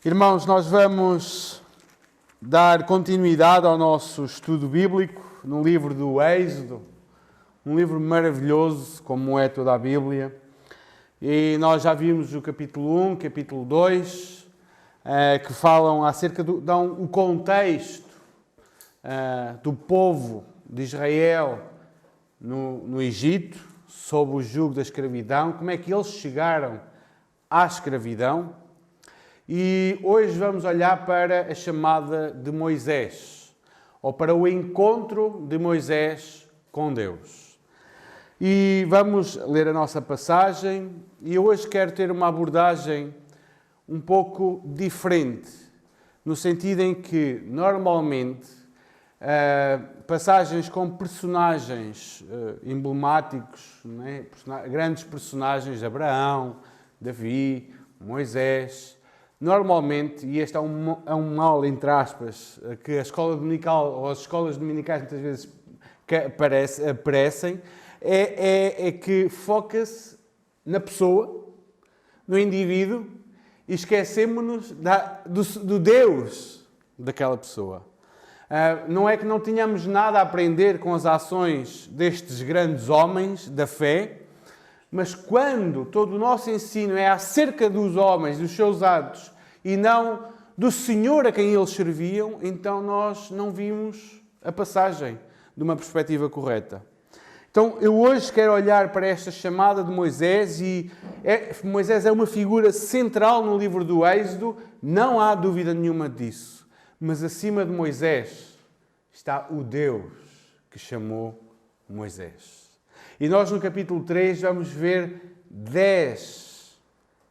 Irmãos, nós vamos dar continuidade ao nosso estudo bíblico no livro do Êxodo, um livro maravilhoso, como é toda a Bíblia. E nós já vimos o capítulo 1, capítulo 2, que falam acerca dão o contexto do povo de Israel no Egito, sob o jugo da escravidão, como é que eles chegaram à escravidão. E hoje vamos olhar para a chamada de Moisés, ou para o encontro de Moisés com Deus. E vamos ler a nossa passagem, e hoje quero ter uma abordagem um pouco diferente, no sentido em que, normalmente, passagens com personagens emblemáticos, né? Grandes personagens, Abraão, Davi, Moisés. Normalmente, e este é um mal, entre aspas, que a escola dominical ou as escolas dominicais muitas vezes aparecem, é que foca-se na pessoa, no indivíduo, e esquecemos-nos do Deus daquela pessoa. Não é que não tenhamos nada a aprender com as ações destes grandes homens da fé, mas quando todo o nosso ensino é acerca dos homens, dos seus atos, e não do Senhor a quem eles serviam, então nós não vimos a passagem de uma perspectiva correta. Então eu hoje quero olhar para esta chamada de Moisés, e Moisés é uma figura central no livro do Êxodo, não há dúvida nenhuma disso. Mas acima de Moisés está o Deus que chamou Moisés. E nós no capítulo 3 vamos ver 10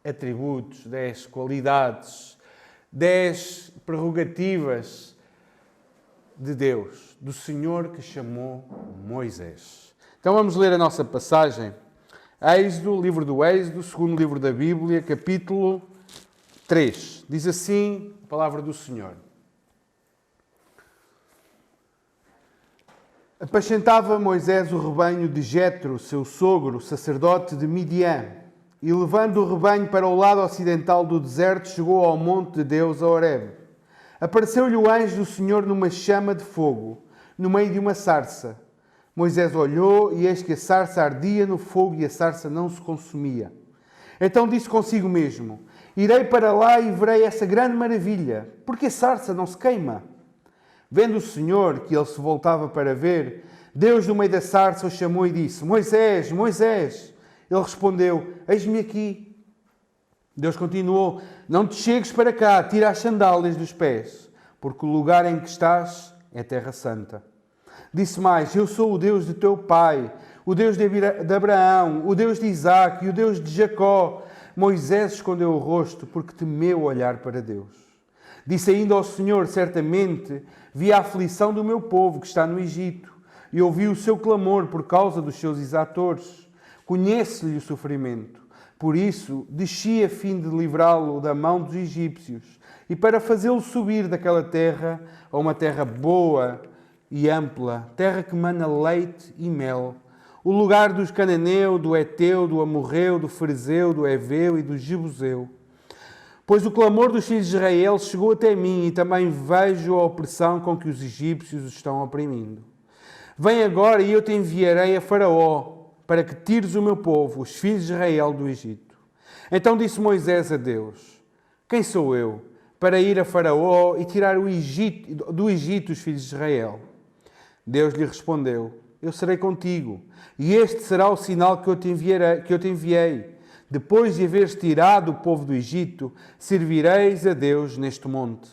atributos, 10 qualidades, 10 prerrogativas de Deus, do Senhor que chamou Moisés. Então vamos ler a nossa passagem. Êxodo, livro do Êxodo, segundo livro da Bíblia, capítulo 3. Diz assim a palavra do Senhor. Apacentava Moisés o rebanho de Jetro, seu sogro, sacerdote de Midian, e levando o rebanho para o lado ocidental do deserto, chegou ao monte de Deus, a Horebe. Apareceu-lhe o anjo do Senhor numa chama de fogo, no meio de uma sarça. Moisés olhou, e eis que a sarça ardia no fogo e a sarça não se consumia. Então disse consigo mesmo: irei para lá e verei essa grande maravilha, porque a sarça não se queima. Vendo o Senhor que ele se voltava para ver, Deus do meio da sarça o chamou e disse: Moisés, Moisés! Ele respondeu: eis-me aqui. Deus continuou: não te chegues para cá, tira as sandálias dos pés, porque o lugar em que estás é terra santa. Disse mais: eu sou o Deus de teu pai, o Deus de Abraão, o Deus de Isaque e o Deus de Jacó. Moisés escondeu o rosto porque temeu olhar para Deus. Disse ainda ao Senhor: certamente vi a aflição do meu povo que está no Egito e ouvi o seu clamor por causa dos seus exatores. Conheço-lhe o sofrimento. Por isso, desci a fim de livrá-lo da mão dos egípcios e para fazê-lo subir daquela terra a uma terra boa e ampla, terra que mana leite e mel, o lugar dos cananeu, do Eteu, do Amorreu, do Ferezeu, do Eveu e do Jebuseu. Pois o clamor dos filhos de Israel chegou até mim e também vejo a opressão com que os egípcios os estão oprimindo. Vem agora e eu te enviarei a Faraó para que tires o meu povo, os filhos de Israel, do Egito. Então disse Moisés a Deus: quem sou eu para ir a Faraó e tirar do Egito os filhos de Israel? Deus lhe respondeu: eu serei contigo, e este será o sinal que eu te enviei. Depois de haveres tirado o povo do Egito, servireis a Deus neste monte.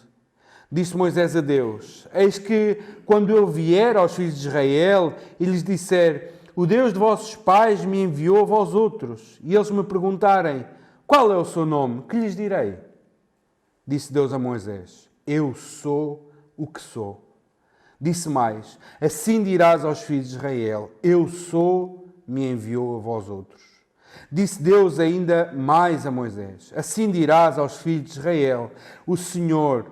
Disse Moisés a Deus: eis que, quando eu vier aos filhos de Israel e lhes disser: o Deus de vossos pais me enviou a vós outros, e eles me perguntarem: qual é o seu nome? Que lhes direi? Disse Deus a Moisés: eu sou o que sou. Disse mais: assim dirás aos filhos de Israel: eu sou, me enviou a vós outros. Disse Deus ainda mais a Moisés: assim dirás aos filhos de Israel: o Senhor,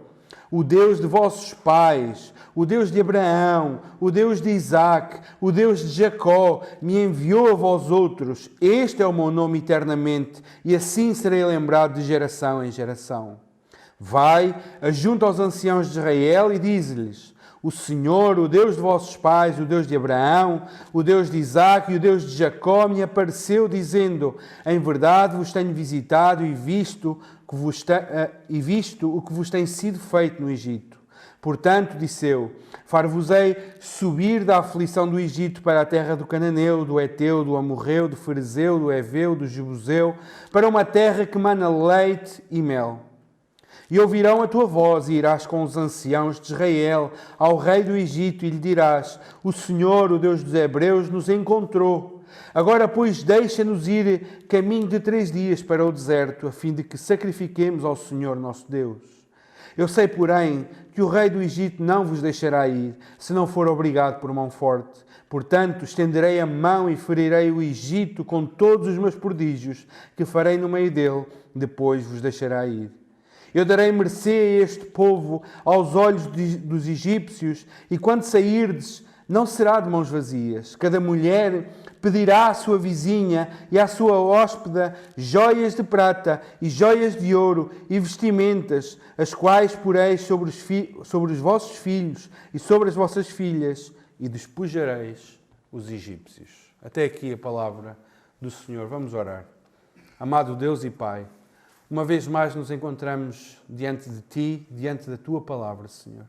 o Deus de vossos pais, o Deus de Abraão, o Deus de Isaque, o Deus de Jacó, me enviou a vós outros. Este é o meu nome eternamente, e assim serei lembrado de geração em geração. Vai, ajunta aos anciãos de Israel e diz-lhes: o Senhor, o Deus de vossos pais, o Deus de Abraão, o Deus de Isaque e o Deus de Jacó, me apareceu dizendo: em verdade vos tenho visitado e visto o que vos tem sido feito no Egito. Portanto, disse eu, far-vos-ei subir da aflição do Egito para a terra do Cananeu, do Eteu, do Amorreu, do Ferezeu, do Eveu, do Jebuseu, para uma terra que mana leite e mel. E ouvirão a tua voz e irás com os anciãos de Israel ao rei do Egito e lhe dirás: o Senhor, o Deus dos Hebreus, nos encontrou. Agora, pois, deixa-nos ir caminho de 3 dias para o deserto, a fim de que sacrifiquemos ao Senhor nosso Deus. Eu sei, porém, que o rei do Egito não vos deixará ir, se não for obrigado por mão forte. Portanto, estenderei a mão e ferirei o Egito com todos os meus prodígios, que farei no meio dele, depois vos deixará ir. Eu darei mercê a este povo aos olhos dos egípcios, e quando sairdes, não será de mãos vazias. Cada mulher pedirá à sua vizinha e à sua hóspeda joias de prata e joias de ouro e vestimentas, as quais poreis sobre os vossos filhos e sobre as vossas filhas, e despojareis os egípcios. Até aqui a palavra do Senhor. Vamos orar. Amado Deus e Pai, uma vez mais nos encontramos diante de Ti, diante da Tua palavra, Senhor.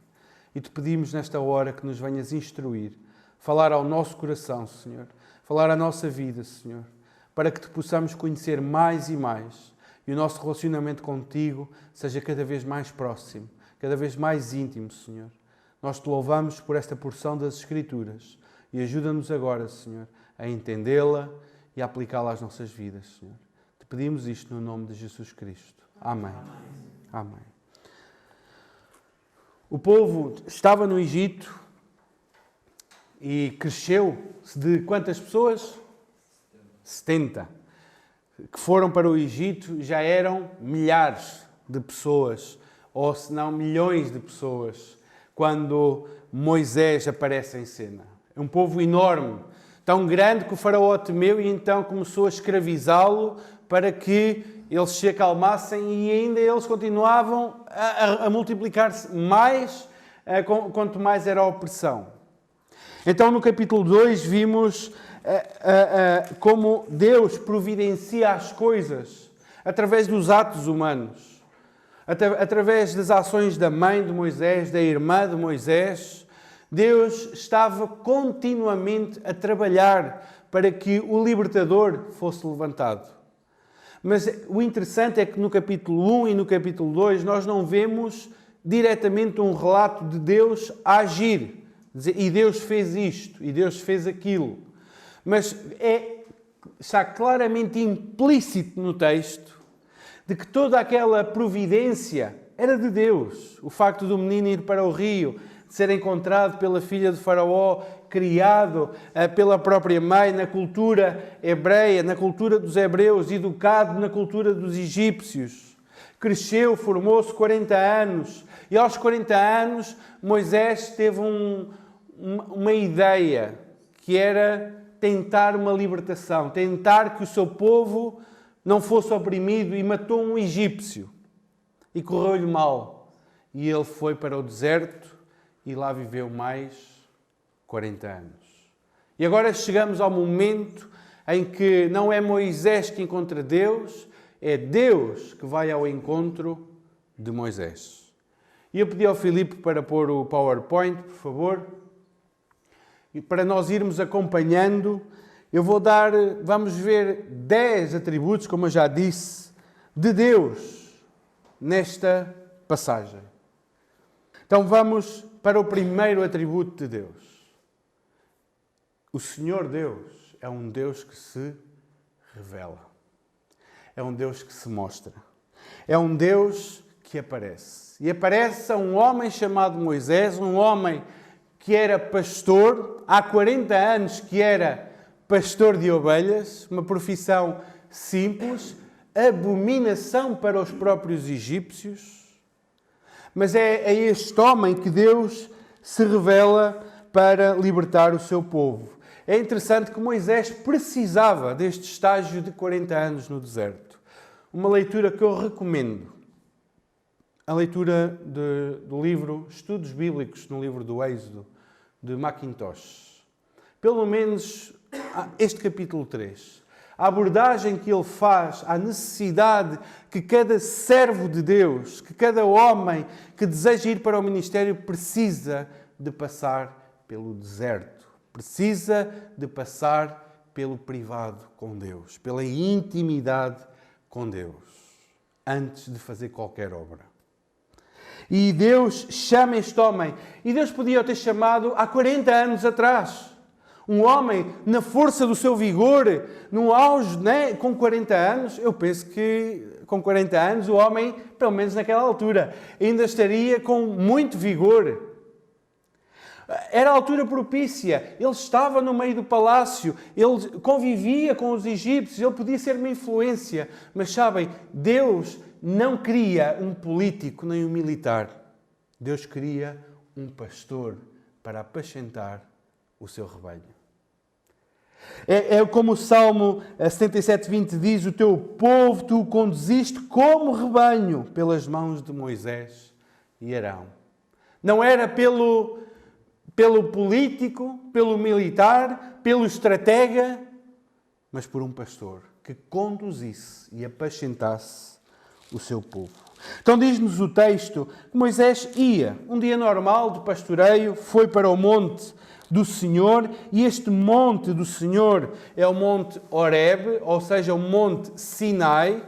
E Te pedimos nesta hora que nos venhas instruir, falar ao nosso coração, Senhor, falar à nossa vida, Senhor, para que Te possamos conhecer mais e mais e o nosso relacionamento contigo seja cada vez mais próximo, cada vez mais íntimo, Senhor. Nós Te louvamos por esta porção das Escrituras e ajuda-nos agora, Senhor, a entendê-la e a aplicá-la às nossas vidas, Senhor. Te pedimos isto no nome de Jesus Cristo. Amém. Amém. O povo estava no Egito e cresceu de quantas pessoas? 70. Que foram para o Egito, já eram milhares de pessoas, ou se não milhões de pessoas, quando Moisés aparece em cena. É um povo enorme, tão grande que o faraó temeu e então começou a escravizá-lo para que eles se acalmassem, e ainda eles continuavam a multiplicar-se mais quanto mais era a opressão. Então, no capítulo 2, vimos como Deus providencia as coisas através dos atos humanos, através das ações da mãe de Moisés, da irmã de Moisés. Deus estava continuamente a trabalhar para que o libertador fosse levantado. Mas o interessante é que no capítulo 1 e no capítulo 2 nós não vemos diretamente um relato de Deus a agir. E Deus fez isto, e Deus fez aquilo. Mas está claramente implícito no texto de que toda aquela providência era de Deus. O facto do menino ir para o rio, de ser encontrado pela filha de Faraó, criado pela própria mãe na cultura hebreia, na cultura dos hebreus, educado na cultura dos egípcios. Cresceu, formou-se 40 anos e aos 40 anos Moisés teve uma ideia, que era tentar uma libertação, tentar que o seu povo não fosse oprimido, e matou um egípcio e correu-lhe mal. E ele foi para o deserto e lá viveu mais 40 anos. E agora chegamos ao momento em que não é Moisés que encontra Deus, é Deus que vai ao encontro de Moisés. E eu pedi ao Filipe para pôr o PowerPoint, por favor. E para nós irmos acompanhando, vamos ver 10 atributos, como eu já disse, de Deus nesta passagem. Então vamos para o primeiro atributo de Deus. O Senhor Deus é um Deus que se revela. É um Deus que se mostra. É um Deus que aparece. E aparece a um homem chamado Moisés, um homem que era pastor, há 40 anos que era pastor de ovelhas, uma profissão simples, abominação para os próprios egípcios. Mas é a este homem que Deus se revela para libertar o seu povo. É interessante que Moisés precisava deste estágio de 40 anos no deserto. Uma leitura que eu recomendo. a leitura do livro Estudos Bíblicos no livro do Êxodo, de Mackintosh. Pelo menos este capítulo 3. A abordagem que ele faz à necessidade que cada servo de Deus, que cada homem que deseja ir para o ministério precisa de passar pelo deserto. Precisa de passar pelo privado com Deus, pela intimidade com Deus, antes de fazer qualquer obra. E Deus chama este homem. E Deus podia o ter chamado há 40 anos atrás. Um homem na força do seu vigor, no auge, né? Com 40 anos. Eu penso que com 40 anos o homem, pelo menos naquela altura, ainda estaria com muito vigor. Era a altura propícia. Ele estava no meio do palácio. Ele convivia com os egípcios. Ele podia ser uma influência. Mas sabem, Deus não queria um político nem um militar. Deus queria um pastor para apacentar o seu rebanho. É como o Salmo 77:20 diz: o teu povo tu o conduziste como rebanho pelas mãos de Moisés e Arão. Não era pelo político, pelo militar, pelo estratega, mas por um pastor que conduzisse e apacentasse o seu povo. Então diz-nos o texto que Moisés ia, um dia normal de pastoreio, foi para o monte do Senhor, e este monte do Senhor é o monte Horebe, ou seja, o monte Sinai.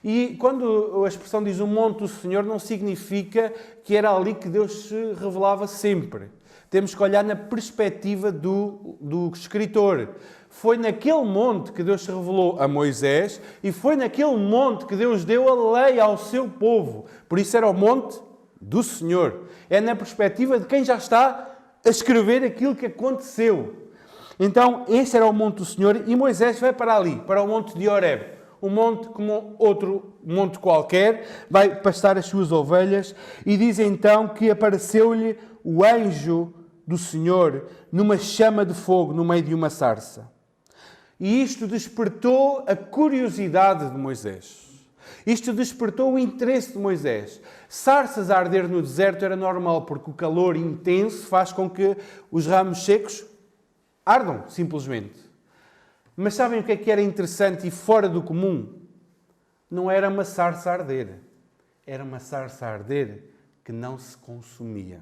E quando a expressão diz o monte do Senhor, não significa que era ali que Deus se revelava sempre. Temos que olhar na perspectiva do escritor. Foi naquele monte que Deus se revelou a Moisés e foi naquele monte que Deus deu a lei ao seu povo. Por isso era o monte do Senhor. É na perspectiva de quem já está a escrever aquilo que aconteceu. Então, esse era o monte do Senhor e Moisés vai para ali, para o monte de Horebe. Um monte como outro monte qualquer, vai pastar as suas ovelhas e diz então que apareceu-lhe o anjo do Senhor numa chama de fogo no meio de uma sarça. E isto despertou a curiosidade de Moisés. Isto despertou o interesse de Moisés. Sarças a arder no deserto era normal, porque o calor intenso faz com que os ramos secos ardam, simplesmente. Mas sabem o que era interessante e fora do comum? Não era uma sarça a arder. Era uma sarça a arder que não se consumia.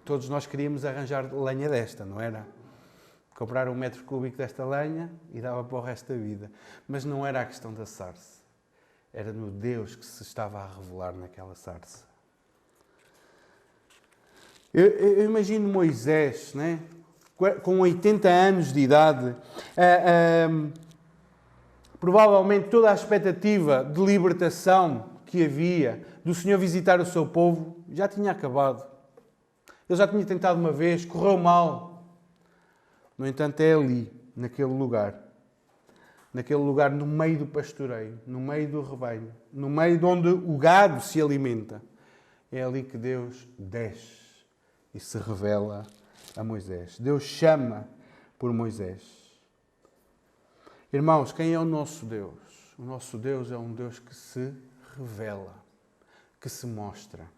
Todos nós queríamos arranjar lenha desta, não era? Comprar 1 metro cúbico desta lenha e dava para o resto da vida. Mas não era a questão da sarça. Era no Deus que se estava a revelar naquela sarça. Eu imagino Moisés, né? Com 80 anos de idade, provavelmente toda a expectativa de libertação que havia do Senhor visitar o seu povo já tinha acabado. Ele já tinha tentado uma vez, correu mal. No entanto, é ali, naquele lugar no meio do pastoreio, no meio do rebanho, no meio de onde o gado se alimenta. É ali que Deus desce e se revela a Moisés. Deus chama por Moisés. Irmãos, quem é o nosso Deus? O nosso Deus é um Deus que se revela, que se mostra.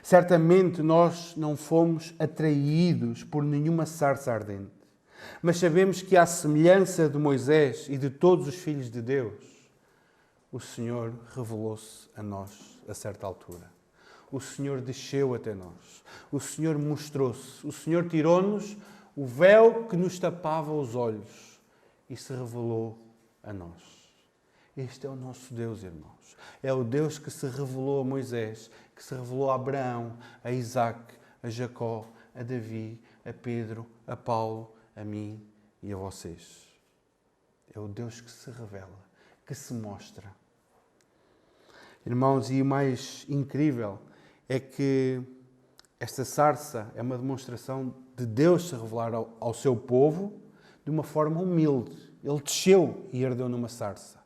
Certamente nós não fomos atraídos por nenhuma sarça ardente. Mas sabemos que, à semelhança de Moisés e de todos os filhos de Deus, o Senhor revelou-se a nós a certa altura. O Senhor desceu até nós. O Senhor mostrou-se. O Senhor tirou-nos o véu que nos tapava os olhos e se revelou a nós. Este é o nosso Deus, irmãos. É o Deus que se revelou a Moisés, que se revelou a Abraão, a Isaac, a Jacó, a Davi, a Pedro, a Paulo, a mim e a vocês. É o Deus que se revela, que se mostra. Irmãos, e o mais incrível é que esta sarça é uma demonstração de Deus se revelar ao seu povo de uma forma humilde. Ele desceu e ardeu numa sarça.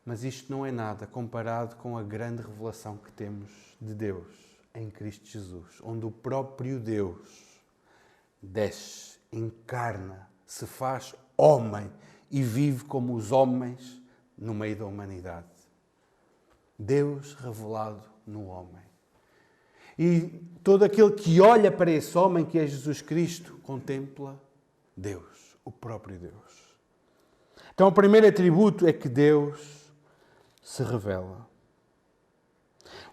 Mas isto não é nada comparado com a grande revelação que temos de Deus em Cristo Jesus, onde o próprio Deus desce, encarna, se faz homem e vive como os homens no meio da humanidade. Deus revelado no homem. E todo aquele que olha para esse homem, que é Jesus Cristo, contempla Deus, o próprio Deus. Então, o primeiro atributo é que Deus se revela.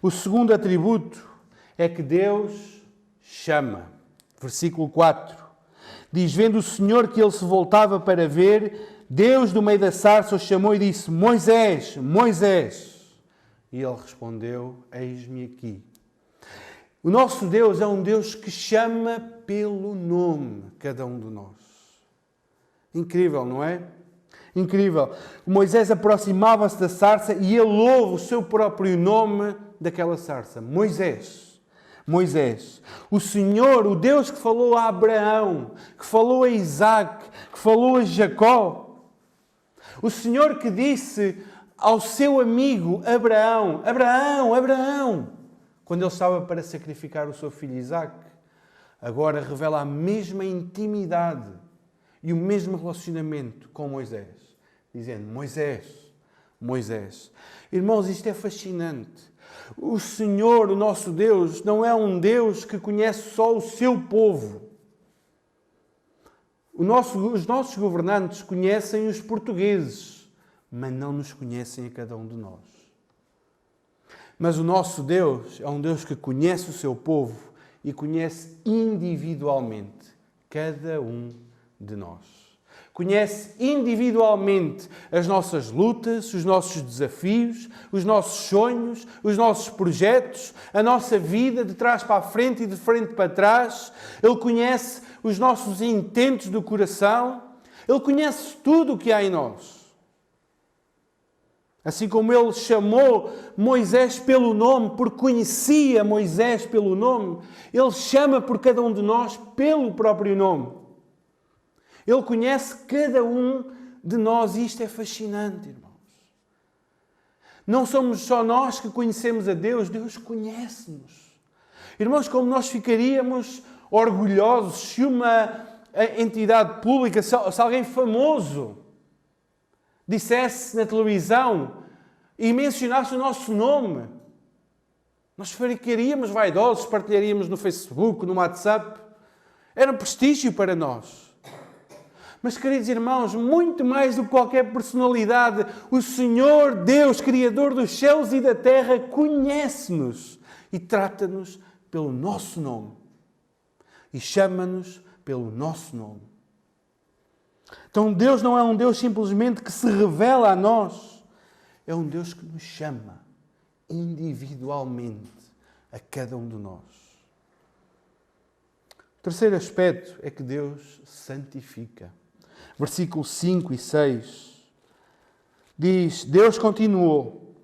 O segundo atributo é que Deus chama. Versículo 4. Diz, vendo o Senhor que ele se voltava para ver, Deus do meio da sarça o chamou e disse, Moisés, Moisés. E ele respondeu, eis-me aqui. O nosso Deus é um Deus que chama pelo nome cada um de nós. Incrível, não é? Incrível. Moisés aproximava-se da sarça e ele ouve o seu próprio nome daquela sarça. Moisés. Moisés. O Senhor, o Deus que falou a Abraão, que falou a Isaac, que falou a Jacó. O Senhor que disse ao seu amigo Abraão, Abraão, Abraão, quando ele estava para sacrificar o seu filho Isaac, agora revela a mesma intimidade e o mesmo relacionamento com Moisés, dizendo, Moisés, Moisés. Irmãos, isto é fascinante. O Senhor, o nosso Deus, não é um Deus que conhece só o seu povo. Os nossos governantes conhecem os portugueses, mas não nos conhecem a cada um de nós. Mas o nosso Deus é um Deus que conhece o seu povo e conhece individualmente cada um de nós. Conhece individualmente as nossas lutas, os nossos desafios, os nossos sonhos, os nossos projetos, a nossa vida de trás para a frente e de frente para trás. Ele conhece os nossos intentos do coração. Ele conhece tudo o que há em nós. Assim como ele chamou Moisés pelo nome, porque conhecia Moisés pelo nome, ele chama por cada um de nós pelo próprio nome. Ele conhece cada um de nós e isto é fascinante, irmãos. Não somos só nós que conhecemos a Deus, Deus conhece-nos. Irmãos, como nós ficaríamos orgulhosos se uma entidade pública, se alguém famoso dissesse na televisão e mencionasse o nosso nome. Nós ficaríamos vaidosos, partilharíamos no Facebook, no WhatsApp. Era um prestígio para nós. Mas, queridos irmãos, muito mais do que qualquer personalidade, o Senhor Deus, Criador dos céus e da terra, conhece-nos e trata-nos pelo nosso nome. E chama-nos pelo nosso nome. Então, Deus não é um Deus simplesmente que se revela a nós. É um Deus que nos chama individualmente a cada um de nós. O terceiro aspecto é que Deus santifica. Versículos 5 e 6 diz, Deus continuou,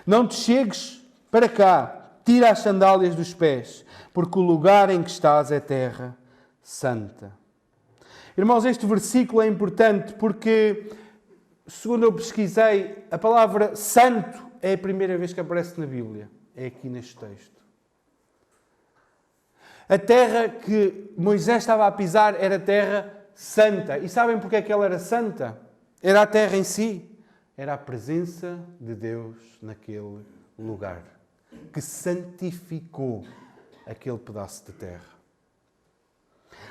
não te chegues para cá, tira as sandálias dos pés, porque o lugar em que estás é terra santa. Irmãos, este versículo é importante porque, segundo eu pesquisei, a palavra santo é a primeira vez que aparece na Bíblia. É aqui neste texto. A terra que Moisés estava a pisar era terra santa. E sabem porque é que ela era santa? Era a terra em si. Era a presença de Deus naquele lugar, que santificou aquele pedaço de terra.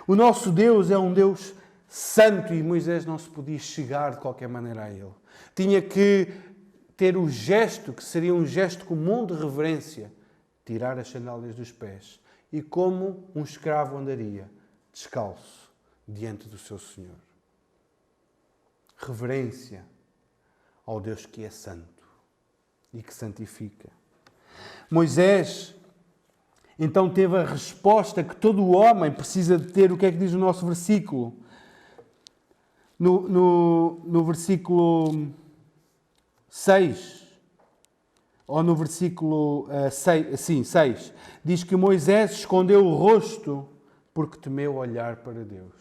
O nosso Deus é um Deus santo e Moisés não se podia chegar de qualquer maneira a Ele. Tinha que ter o gesto, que seria um gesto comum de reverência, tirar as sandálias dos pés. E como um escravo andaria, descalço, diante do seu Senhor. Reverência ao Deus que é santo e que santifica. Moisés então teve a resposta que todo homem precisa de ter. O que é que diz o nosso versículo? No versículo 6, ou no versículo 6, diz que Moisés escondeu o rosto porque temeu olhar para Deus.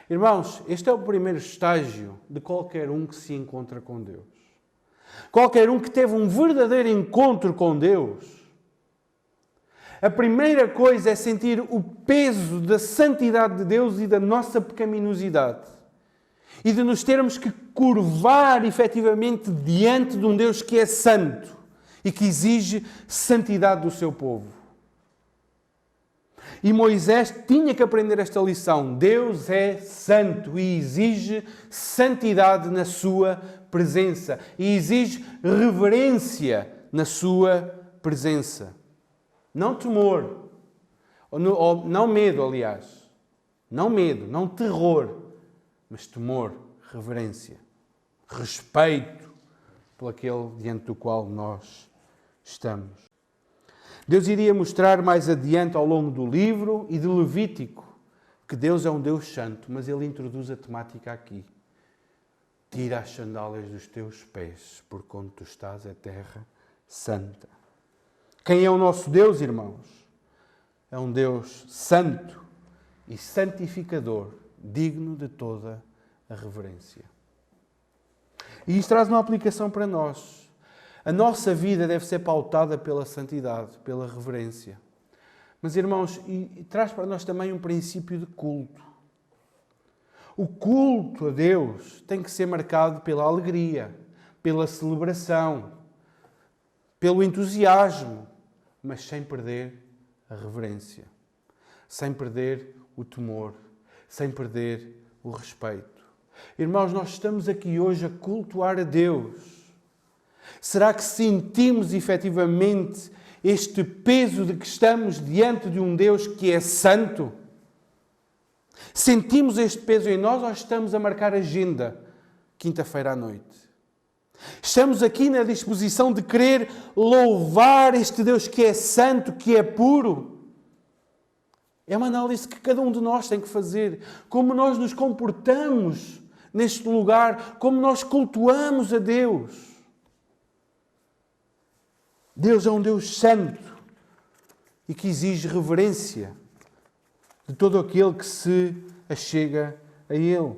Irmãos, este é o primeiro estágio de qualquer um que se encontra com Deus. Qualquer um que teve um verdadeiro encontro com Deus. A primeira coisa é sentir o peso da santidade de Deus e da nossa pecaminosidade. E de nos termos que curvar efetivamente diante de um Deus que é santo e que exige santidade do seu povo. E Moisés tinha que aprender esta lição. Deus é santo e exige santidade na sua presença. E exige reverência na sua presença. Não temor. Ou não medo, aliás. Não medo, não terror. Mas temor, reverência. Respeito por aquele diante do qual nós estamos. Deus iria mostrar mais adiante ao longo do livro e de Levítico que Deus é um Deus santo, mas Ele introduz a temática aqui. Tira as sandálias dos teus pés, porque onde tu estás é terra santa. Quem é o nosso Deus, irmãos? É um Deus santo e santificador, digno de toda a reverência. E isto traz uma aplicação para nós. A nossa vida deve ser pautada pela santidade, pela reverência. Mas, irmãos, e traz para nós também um princípio de culto. O culto a Deus tem que ser marcado pela alegria, pela celebração, pelo entusiasmo, mas sem perder a reverência, sem perder o temor, sem perder o respeito. Irmãos, nós estamos aqui hoje a cultuar a Deus. Será que sentimos efetivamente este peso de que estamos diante de um Deus que é santo? Sentimos este peso em nós ou estamos a marcar agenda quinta-feira à noite? Estamos aqui na disposição de querer louvar este Deus que é santo, que é puro? É uma análise que cada um de nós tem que fazer. Como nós nos comportamos neste lugar, como nós cultuamos a Deus. Deus é um Deus santo e que exige reverência de todo aquele que se achega a Ele.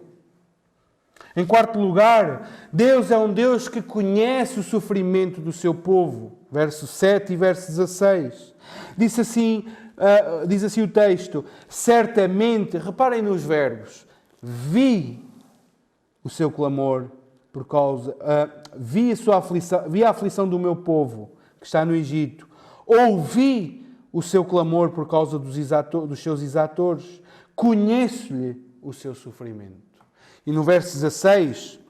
Em quarto lugar, Deus é um Deus que conhece o sofrimento do seu povo. Verso 7 e verso 16. Diz assim o texto, certamente, reparem nos verbos, vi o seu clamor por causa, vi a aflição do meu povo que está no Egito. Ouvi o seu clamor por causa dos seus exatores. Conheço-lhe o seu sofrimento. E no verso 16,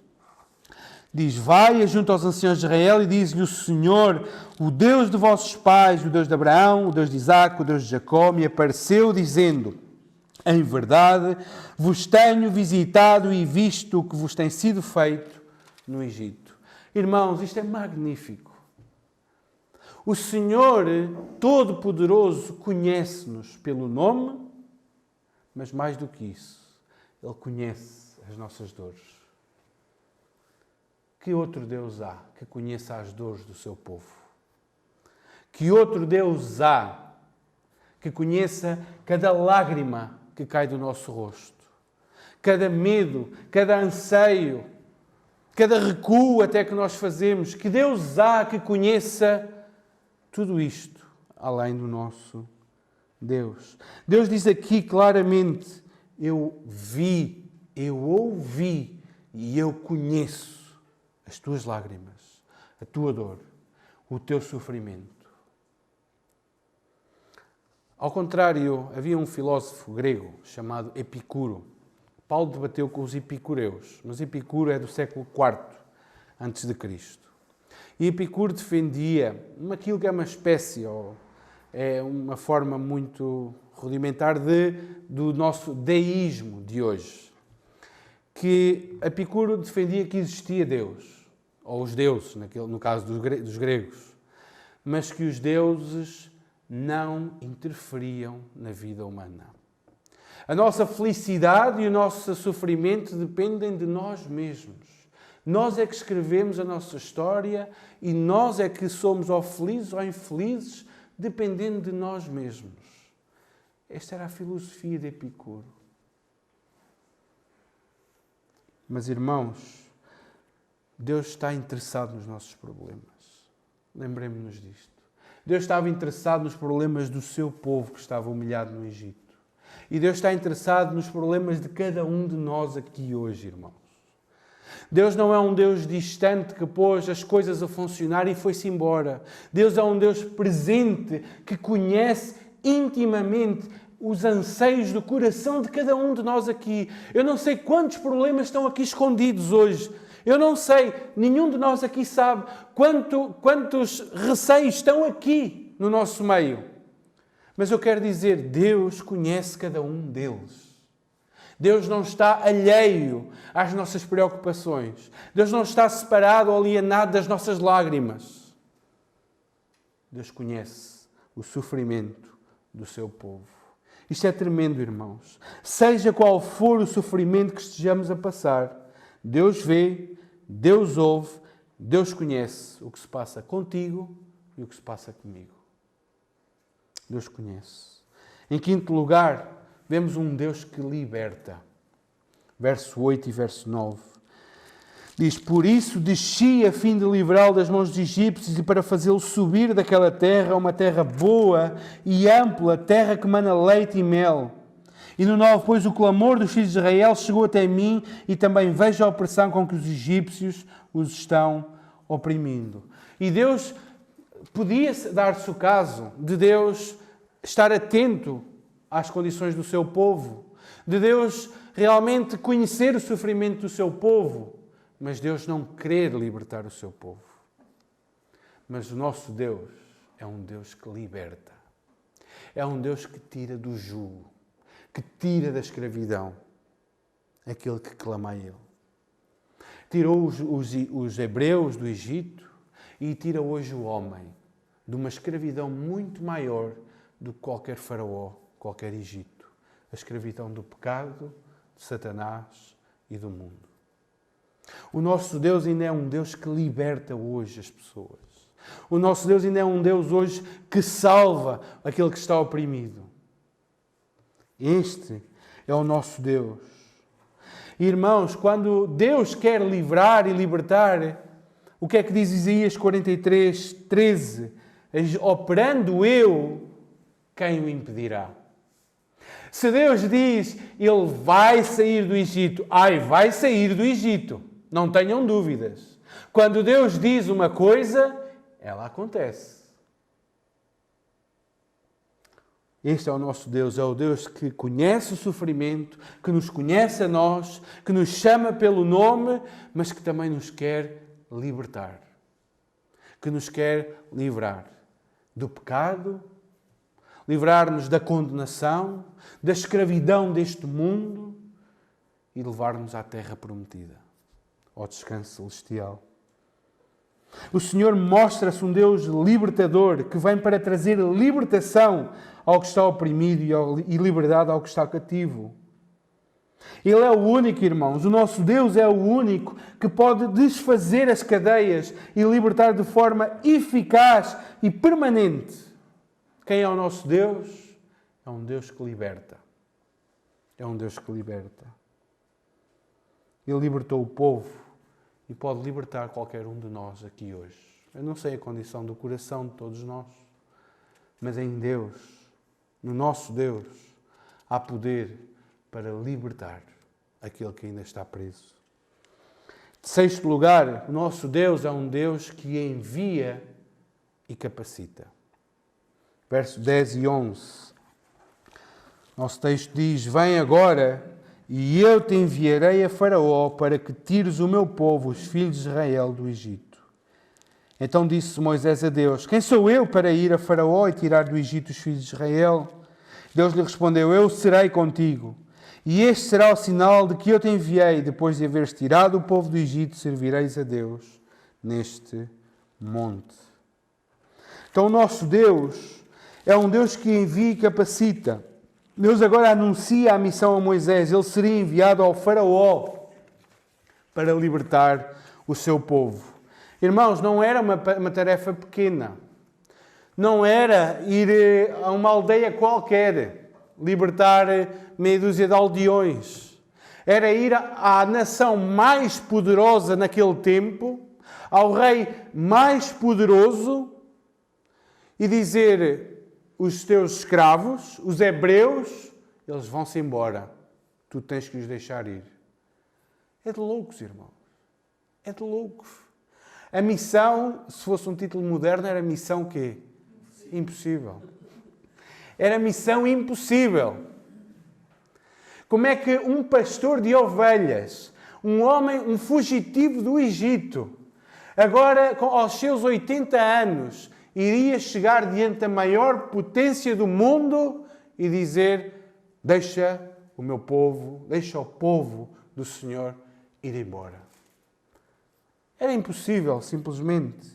diz, vai junto aos anciãos de Israel e diz-lhe o Senhor, o Deus de vossos pais, o Deus de Abraão, o Deus de Isaque, o Deus de Jacó, me apareceu dizendo, em verdade, vos tenho visitado e visto o que vos tem sido feito no Egito. Irmãos, isto é magnífico. O Senhor Todo-Poderoso conhece-nos pelo nome, mas mais do que isso, Ele conhece as nossas dores. Que outro Deus há que conheça as dores do seu povo? Que outro Deus há que conheça cada lágrima que cai do nosso rosto? Cada medo, cada anseio, cada recuo até que nós fazemos? Que Deus há que conheça tudo isto, além do nosso Deus. Deus diz aqui claramente, eu vi, eu ouvi e eu conheço as tuas lágrimas, a tua dor, o teu sofrimento. Ao contrário, havia um filósofo grego chamado Epicuro. Paulo debateu com os epicureus, mas Epicuro é do século IV a.C. E Epicuro defendia aquilo que é uma espécie, ou é uma forma muito rudimentar do nosso deísmo de hoje. Que Epicuro defendia que existia Deus, ou os deuses, no caso dos gregos, mas que os deuses não interferiam na vida humana. A nossa felicidade e o nosso sofrimento dependem de nós mesmos. Nós é que escrevemos a nossa história e nós é que somos ou felizes ou infelizes, dependendo de nós mesmos. Esta era a filosofia de Epicuro. Mas, irmãos, Deus está interessado nos nossos problemas. Lembremos-nos disto. Deus estava interessado nos problemas do seu povo que estava humilhado no Egito. E Deus está interessado nos problemas de cada um de nós aqui hoje, irmãos. Deus não é um Deus distante que pôs as coisas a funcionar e foi-se embora. Deus é um Deus presente que conhece intimamente os anseios do coração de cada um de nós aqui. Eu não sei quantos problemas estão aqui escondidos hoje. Eu não sei, nenhum de nós aqui sabe quantos receios estão aqui no nosso meio. Mas eu quero dizer, Deus conhece cada um deles. Deus não está alheio às nossas preocupações. Deus não está separado ou alienado das nossas lágrimas. Deus conhece o sofrimento do seu povo. Isto é tremendo, irmãos. Seja qual for o sofrimento que estejamos a passar, Deus vê, Deus ouve, Deus conhece o que se passa contigo e o que se passa comigo. Deus conhece. Em quinto lugar, vemos um Deus que liberta. Verso 8 e verso 9. Diz, por isso desci a fim de livrá-lo das mãos dos egípcios e para fazê-lo subir daquela terra, uma terra boa e ampla, terra que mana leite e mel. E no 9, pois o clamor dos filhos de Israel chegou até mim e também vejo a opressão com que os egípcios os estão oprimindo. E Deus podia dar-se o caso de Deus estar atento às condições do seu povo, de Deus realmente conhecer o sofrimento do seu povo, mas Deus não querer libertar o seu povo. Mas o nosso Deus é um Deus que liberta. É um Deus que tira do jugo, que tira da escravidão aquele que clama a Ele. Tirou os hebreus do Egito e tira hoje o homem de uma escravidão muito maior do que qualquer faraó, qualquer Egito. A escravidão do pecado, de Satanás e do mundo. O nosso Deus ainda é um Deus que liberta hoje as pessoas. O nosso Deus ainda é um Deus hoje que salva aquele que está oprimido. Este é o nosso Deus. Irmãos, quando Deus quer livrar e libertar, o que é que diz Isaías 43, 13? Operando eu, quem o impedirá? Se Deus diz, Ele vai sair do Egito, vai sair do Egito. Não tenham dúvidas. Quando Deus diz uma coisa, ela acontece. Este é o nosso Deus, é o Deus que conhece o sofrimento, que nos conhece a nós, que nos chama pelo nome, mas que também nos quer libertar. Que nos quer livrar do pecado, livrar-nos da condenação, da escravidão deste mundo e levar-nos à terra prometida, ao descanso celestial. O Senhor mostra-se um Deus libertador que vem para trazer libertação ao que está oprimido e liberdade ao que está cativo. Ele é o único, irmãos, o nosso Deus é o único que pode desfazer as cadeias e libertar de forma eficaz e permanente. Quem é o nosso Deus? É um Deus que liberta. É um Deus que liberta. Ele libertou o povo e pode libertar qualquer um de nós aqui hoje. Eu não sei a condição do coração de todos nós, mas em Deus, no nosso Deus, há poder para libertar aquele que ainda está preso. De sexto lugar, o nosso Deus é um Deus que envia e capacita. Versos 10 e 11. Nosso texto diz, vem agora e eu te enviarei a Faraó para que tires o meu povo, os filhos de Israel, do Egito. Então disse Moisés a Deus, quem sou eu para ir a Faraó e tirar do Egito os filhos de Israel? Deus lhe respondeu, eu serei contigo. E este será o sinal de que eu te enviei. Depois de haveres tirado o povo do Egito, servireis a Deus neste monte. Então o nosso Deus é um Deus que envia e capacita. Deus agora anuncia a missão a Moisés. Ele seria enviado ao Faraó para libertar o seu povo. Irmãos, não era uma tarefa pequena. Não era ir a uma aldeia qualquer, libertar meia dúzia de aldeões. Era ir à nação mais poderosa naquele tempo, ao rei mais poderoso, e dizer, os teus escravos, os hebreus, eles vão-se embora. Tu tens que os deixar ir. É de loucos, irmãos. É de loucos. A missão, se fosse um título moderno, era missão quê? Impossível. Era missão impossível. Como é que um pastor de ovelhas, um homem, um fugitivo do Egito, agora aos seus 80 anos, iria chegar diante da maior potência do mundo e dizer: deixa o meu povo, deixa o povo do Senhor ir embora? Era impossível, simplesmente.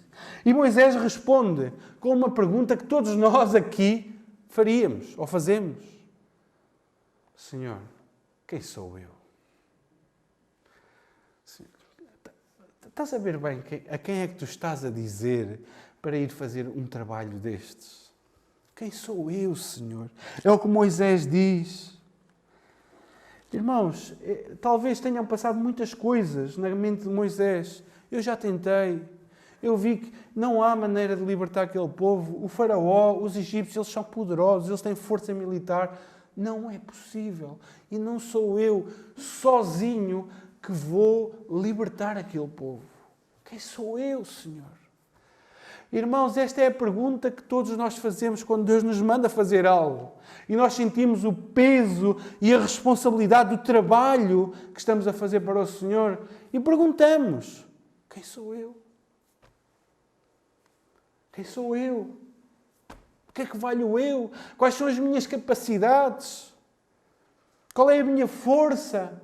E Moisés responde com uma pergunta que todos nós aqui faríamos ou fazemos: Senhor, quem sou eu? Estás a ver bem a quem é que tu estás a dizer para ir fazer um trabalho destes? Quem sou eu, Senhor? É o que Moisés diz. Irmãos, talvez tenham passado muitas coisas na mente de Moisés. Eu já tentei. Eu vi que não há maneira de libertar aquele povo. O faraó, os egípcios, eles são poderosos, eles têm força militar. Não é possível. E não sou eu, sozinho, que vou libertar aquele povo. Quem sou eu, Senhor? Irmãos, esta é a pergunta que todos nós fazemos quando Deus nos manda fazer algo. E nós sentimos o peso e a responsabilidade do trabalho que estamos a fazer para o Senhor. E perguntamos: quem sou eu? Quem sou eu? O que é que valho eu? Quais são as minhas capacidades? Qual é a minha força?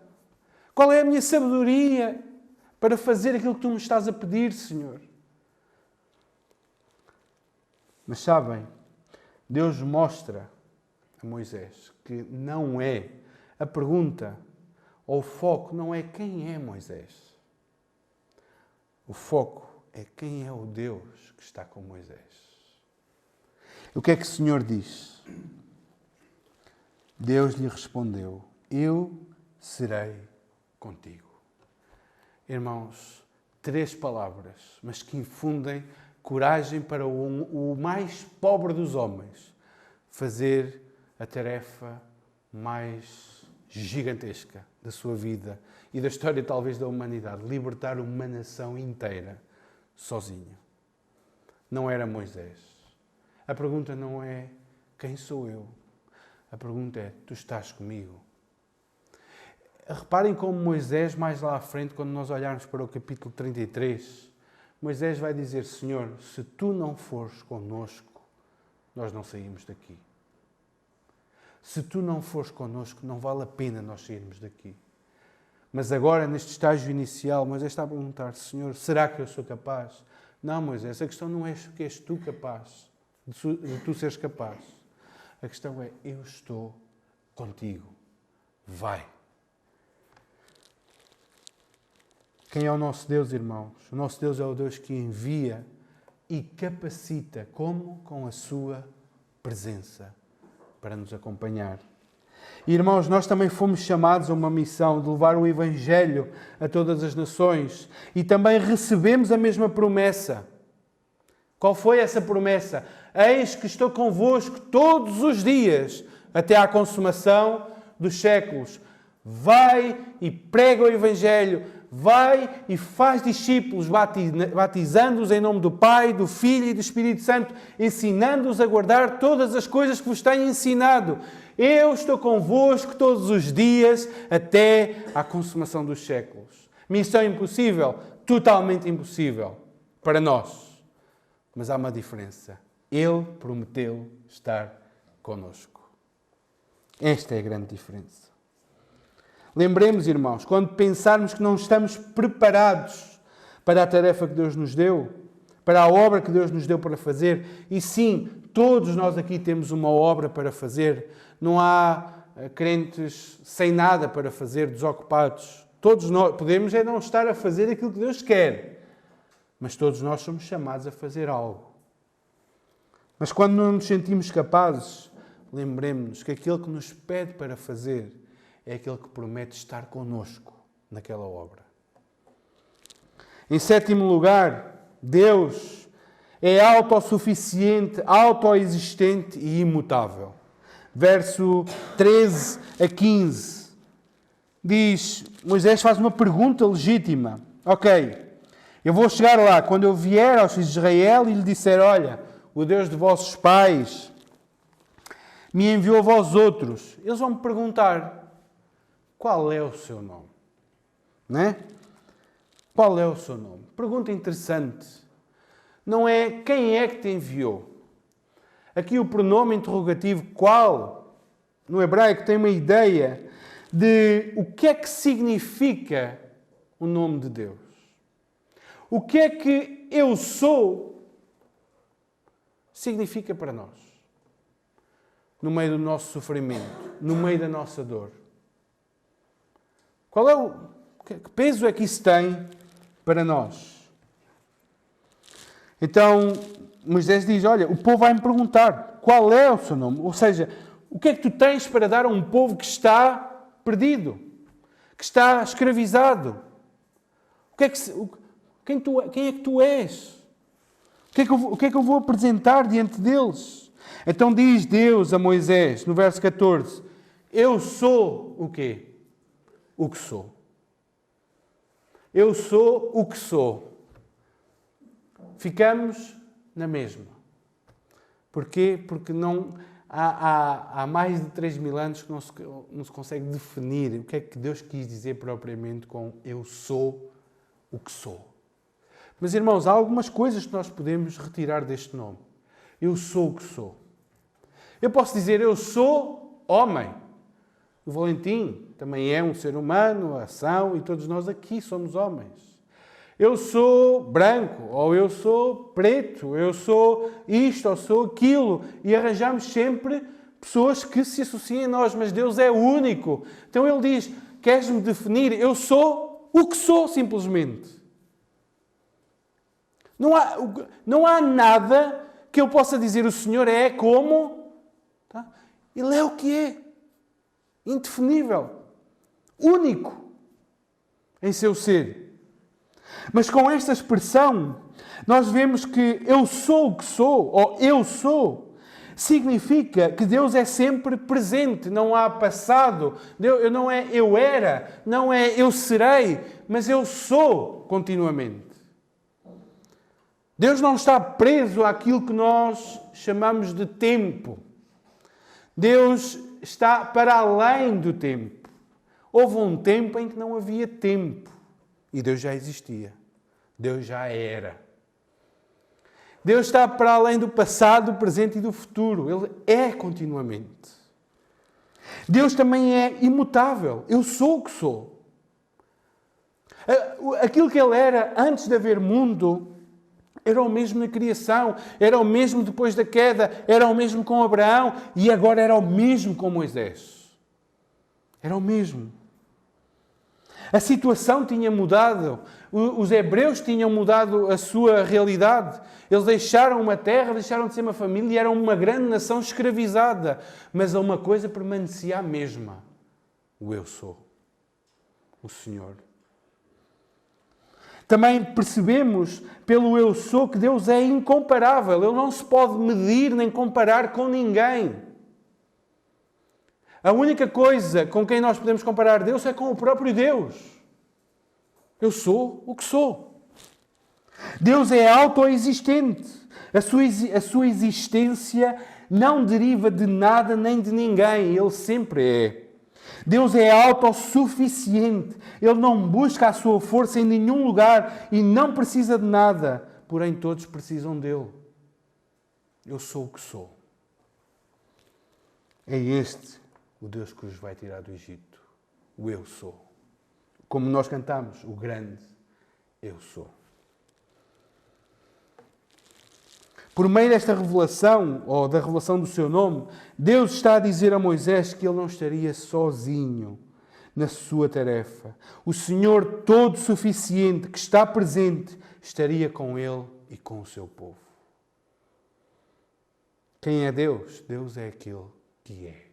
Qual é a minha sabedoria para fazer aquilo que tu me estás a pedir, Senhor? Mas sabem, Deus mostra a Moisés que não é a pergunta ou o foco não é quem é Moisés. O foco é quem é o Deus que está com Moisés. O que é que o Senhor diz? Deus lhe respondeu: eu serei contigo. Irmãos, 3 palavras, mas que infundem coragem para o mais pobre dos homens fazer a tarefa mais gigantesca da sua vida e da história talvez da humanidade, libertar uma nação inteira sozinho. Não era Moisés. A pergunta não é quem sou eu. A pergunta é: tu estás comigo? Reparem como Moisés, mais lá à frente, quando nós olharmos para o capítulo 33, Moisés vai dizer: Senhor, se tu não fores connosco, nós não saímos daqui. Se tu não fores connosco, não vale a pena nós sairmos daqui. Mas agora, neste estágio inicial, Moisés está a perguntar: Senhor, será que eu sou capaz? Não, Moisés, a questão não é que és tu capaz, de tu seres capaz. A questão é: eu estou contigo. Vai. Quem é o nosso Deus, irmãos? O nosso Deus é o Deus que envia e capacita. Como? Com a sua presença para nos acompanhar. E, irmãos, nós também fomos chamados a uma missão de levar o Evangelho a todas as nações e também recebemos a mesma promessa. Qual foi essa promessa? Eis que estou convosco todos os dias até à consumação dos séculos. Vai e prega o Evangelho. Vai e faz discípulos, batizando-os em nome do Pai, do Filho e do Espírito Santo, ensinando-os a guardar todas as coisas que vos tenho ensinado. Eu estou convosco todos os dias até à consumação dos séculos. Missão impossível? Totalmente impossível para nós. Mas há uma diferença. Ele prometeu estar connosco. Esta é a grande diferença. Lembremos, irmãos, quando pensarmos que não estamos preparados para a tarefa que Deus nos deu, para a obra que Deus nos deu para fazer, e sim, todos nós aqui temos uma obra para fazer, não há crentes sem nada para fazer, desocupados. Todos nós podemos é não estar a fazer aquilo que Deus quer, mas todos nós somos chamados a fazer algo. Mas quando não nos sentimos capazes, lembremos-nos que aquele que nos pede para fazer é aquele que promete estar connosco naquela obra. Em 7º lugar, Deus é autossuficiente, autoexistente e imutável. Verso 13 a 15. Diz, Moisés faz uma pergunta legítima. Ok, Eu vou chegar lá, quando eu vier aos filhos de Israel e lhe disser, olha, o Deus de vossos pais me enviou a vós outros. Eles vão me perguntar, qual é o seu nome? Não é? Qual é o seu nome? Pergunta interessante. Não é quem é que te enviou. Aqui o pronome interrogativo qual, no hebraico, tem uma ideia de o que é que significa o nome de Deus. O que é que eu sou significa para nós. No meio do nosso sofrimento, no meio da nossa dor. Qual é que peso é que isso tem para nós? Então, Moisés diz, olha, o povo vai me perguntar qual é o seu nome. Ou seja, o que é que tu tens para dar a um povo que está perdido, que está escravizado? Quem é que tu és? O que é que eu vou apresentar diante deles? Então diz Deus a Moisés, no verso 14, eu sou o quê? O que sou. Eu sou o que sou. Ficamos na mesma. Porquê? Porque não, há mais de 3.000 anos que não se consegue definir o que é que Deus quis dizer propriamente com eu sou o que sou. Mas, irmãos, há algumas coisas que nós podemos retirar deste nome. Eu sou o que sou. Eu posso dizer, eu sou homem. O Valentim também é um ser humano, ação, e todos nós aqui somos homens. Eu sou branco, ou eu sou preto, eu sou isto, ou sou aquilo. E arranjamos sempre pessoas que se associem a nós, mas Deus é único. Então Ele diz, queres-me definir? Eu sou o que sou, simplesmente. Não há nada que eu possa dizer o Senhor é como. Tá? Ele é o que é. Indefinível. Único em seu ser. Mas com esta expressão, nós vemos que eu sou o que sou, ou eu sou, significa que Deus é sempre presente, não há passado, não é eu era, não é eu serei, mas eu sou continuamente. Deus não está preso àquilo que nós chamamos de tempo. Deus está para além do tempo. Houve um tempo em que não havia tempo. E Deus já existia. Deus já era. Deus está para além do passado, do presente e do futuro. Ele é continuamente. Deus também é imutável. Eu sou o que sou. Aquilo que Ele era antes de haver mundo, era o mesmo na criação, era o mesmo depois da queda, era o mesmo com Abraão e agora era o mesmo com Moisés. Era o mesmo. A situação tinha mudado, os hebreus tinham mudado a sua realidade. Eles deixaram uma terra, deixaram de ser uma família e eram uma grande nação escravizada. Mas uma coisa permanecia a mesma. O eu sou. O Senhor. Também percebemos pelo eu sou que Deus é incomparável. Ele não se pode medir nem comparar com ninguém. A única coisa com quem nós podemos comparar Deus é com o próprio Deus. Eu sou o que sou. Deus é autoexistente. A sua existência não deriva de nada nem de ninguém. Ele sempre é. Deus é autossuficiente. Ele não busca a sua força em nenhum lugar e não precisa de nada. Porém, todos precisam dele. Eu sou o que sou. É este o Deus que os vai tirar do Egito. O eu sou. Como nós cantamos, o grande eu sou. Por meio desta revelação, ou da revelação do seu nome, Deus está a dizer a Moisés que ele não estaria sozinho na sua tarefa. O Senhor todo-suficiente, que está presente, estaria com ele e com o seu povo. Quem é Deus? Deus é aquele que é.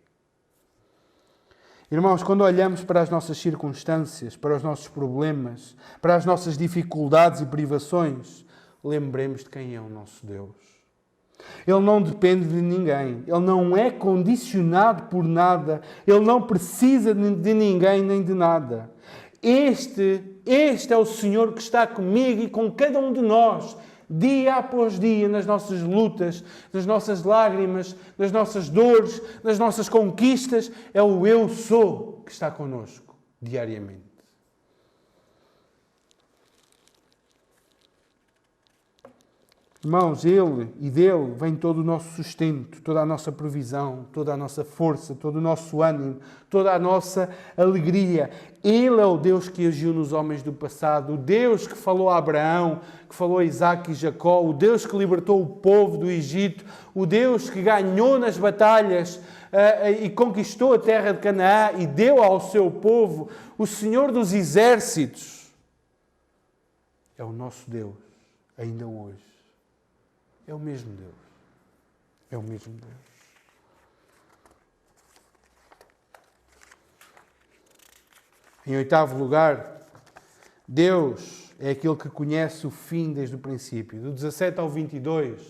Irmãos, quando olhamos para as nossas circunstâncias, para os nossos problemas, para as nossas dificuldades e privações, lembremos de quem é o nosso Deus. Ele não depende de ninguém. Ele não é condicionado por nada. Ele não precisa de ninguém nem de nada. Este é o Senhor que está comigo e com cada um de nós, dia após dia, nas nossas lutas, nas nossas lágrimas, nas nossas dores, nas nossas conquistas. É o Eu Sou que está connosco diariamente. Irmãos, Ele e dele vem todo o nosso sustento, toda a nossa provisão, toda a nossa força, todo o nosso ânimo, toda a nossa alegria. Ele é o Deus que agiu nos homens do passado, o Deus que falou a Abraão, que falou a Isaac e Jacó, o Deus que libertou o povo do Egito, o Deus que ganhou nas batalhas e conquistou a terra de Canaã e deu ao seu povo, o Senhor dos exércitos. É o nosso Deus, ainda hoje. É o mesmo Deus. É o mesmo Deus. Em oitavo lugar, Deus é aquele que conhece o fim desde o princípio. Do 17 ao 22,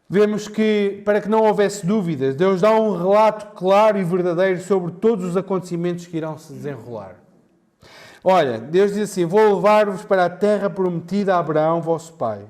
vemos que, para que não houvesse dúvidas, Deus dá um relato claro e verdadeiro sobre todos os acontecimentos que irão se desenrolar. Olha, Deus diz assim: vou levar-vos para a terra prometida a Abraão, vosso pai.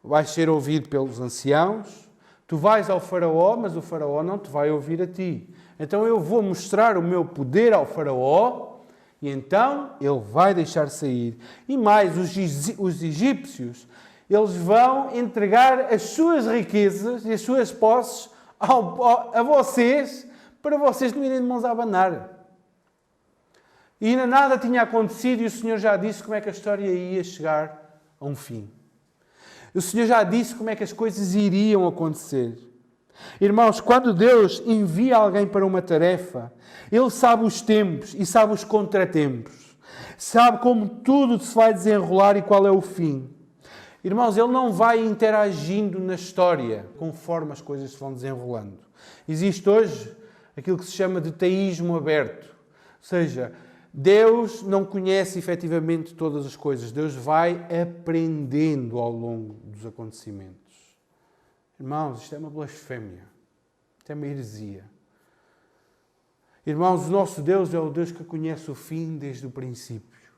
Vais ser ouvido pelos anciãos, tu vais ao faraó, mas o faraó não te vai ouvir a ti. Então eu vou mostrar o meu poder ao faraó e então ele vai deixar sair. E mais, os egípcios, eles vão entregar as suas riquezas e as suas posses a vocês, para vocês não irem de mãos a abanar. E ainda nada tinha acontecido e o Senhor já disse como é que a história ia chegar a um fim. O Senhor já disse como é que as coisas iriam acontecer. Irmãos, quando Deus envia alguém para uma tarefa, Ele sabe os tempos e sabe os contratempos. Sabe como tudo se vai desenrolar e qual é o fim. Irmãos, Ele não vai interagindo na história conforme as coisas se vão desenrolando. Existe hoje aquilo que se chama de teísmo aberto. Ou seja, Deus não conhece efetivamente todas as coisas. Deus vai aprendendo ao longo dos acontecimentos. Irmãos, isto é uma blasfémia. Isto é uma heresia. Irmãos, o nosso Deus é o Deus que conhece o fim desde o princípio.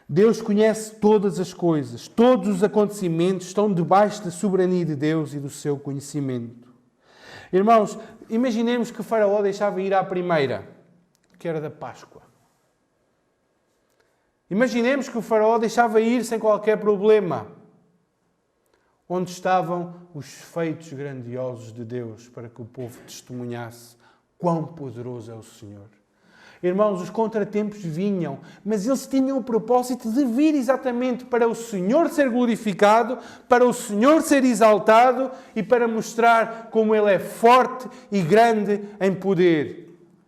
Deus conhece todas as coisas. Todos os acontecimentos estão debaixo da soberania de Deus e do seu conhecimento. Irmãos, imaginemos que o faraó deixava ir à primeira, que era da Páscoa. Imaginemos que o faraó deixava ir sem qualquer problema. Onde estavam os feitos grandiosos de Deus para que o povo testemunhasse quão poderoso é o Senhor. Irmãos, os contratempos vinham, mas eles tinham o propósito de vir exatamente para o Senhor ser glorificado, para o Senhor ser exaltado e para mostrar como Ele é forte e grande em poder